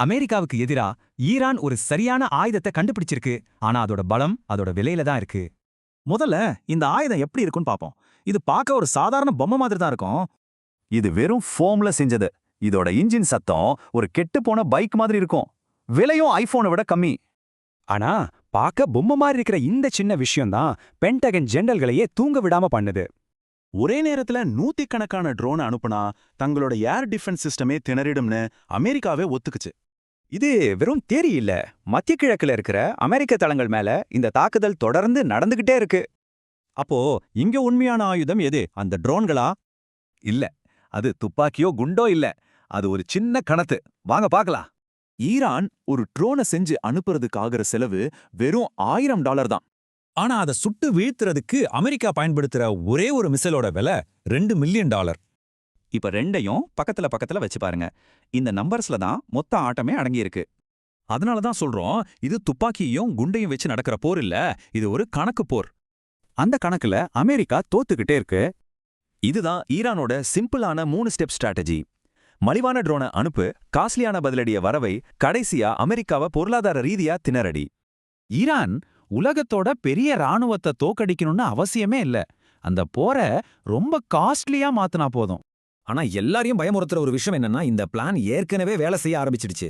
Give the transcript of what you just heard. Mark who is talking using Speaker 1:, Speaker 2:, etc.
Speaker 1: அமெரிக்காவுக்கு எதிரா ஈரான் ஒரு சரியான ஆயுதத்தை கண்டுபிடிச்சிருக்கு. ஆனா அதோட பலம் அதோட விலையில தான் இருக்கு.
Speaker 2: முதல்ல இந்த ஆயுதம் எப்படி இருக்குன்னு பாப்போம். இது பார்க்க ஒரு சாதாரண பொம்மை மாதிரி தான் இருக்கும்.
Speaker 3: இது வெறும் ஃபோம்ல செஞ்சது. இதோட இன்ஜின் சத்தம் ஒரு கெட்டுப்போன பைக் மாதிரி இருக்கும். விலையும் ஐபோனை விட கம்மி.
Speaker 1: ஆனா பார்க்க பொம்மை மாதிரி இருக்கிற இந்த சின்ன விஷயம்தான் பென்டகன் ஜெனரல்களையே தூங்க விடாம பண்ணுது.
Speaker 2: ஒரே நேரத்துல நூத்திக்கணக்கான ட்ரோனை அனுப்புனா தங்களோட ஏர் டிஃபென்ஸ் சிஸ்டமே திணறிடும்னு அமெரிக்காவே ஒத்துக்குச்சு.
Speaker 4: இது வெறும் தேரி இல்ல. மத்திய கிழக்குல இருக்கிற அமெரிக்க தளங்கள் மேல இந்த தாக்குதல் தொடர்ந்து நடந்துகிட்டே இருக்கு.
Speaker 1: அப்போ இங்க உண்மையான ஆயுதம் எது? அந்த ட்ரோன்களா?
Speaker 3: இல்ல, அது துப்பாக்கியோ குண்டோ இல்ல. அது ஒரு சின்ன கணத்து. வாங்க பார்க்கலாம்.
Speaker 2: ஈரான் ஒரு ட்ரோனை செஞ்சு அனுப்புறதுக்கு ஆகிற செலவு வெறும் $1000 தான்.
Speaker 5: ஆனா அதை சுட்டு வீழ்த்துறதுக்கு அமெரிக்கா பயன்படுத்துற ஒரே ஒரு மிசைலோட விலை $2 மில்லியன்.
Speaker 4: இப்ப ரெண்டையும் பக்கத்துல பக்கத்துல வச்சு பாருங்க. இந்த நம்பர்ஸ்ல தான் மொத்த ஆட்டமே அடங்கியிருக்கு.
Speaker 5: அதனால தான் சொல்றோம், இது துப்பாக்கியும் குண்டையும் வச்சு நடக்கிற போர் இல்ல, இது ஒரு கணக்கு போர்.
Speaker 4: அந்த கணக்குல அமெரிக்கா தோத்துக்கிட்டே இருக்கு.
Speaker 3: இதுதான் ஈரானோட சிம்பிளான 3 ஸ்டெப் ஸ்ட்ராட்டஜி. மலிவான ட்ரோனை அனுப்பு, காஸ்ட்லியான பதிலடிய வரவை, கடைசியா அமெரிக்காவை பொருளாதார ரீதியா திணறடி.
Speaker 6: ஈரான் உலகத்தோட பெரிய ராணுவத்தை தோக்கடிக்கணும்னு அவசியமே இல்ல. அந்த போரை ரொம்ப காஸ்ட்லியா மாத்துனா போதும்.
Speaker 5: ஆனா எல்லாரையும் பயமுறுத்துற ஒரு விஷயம் என்னன்னா, இந்த பிளான் ஏற்கனவே வேலை செய்ய ஆரம்பிச்சிடுச்சு.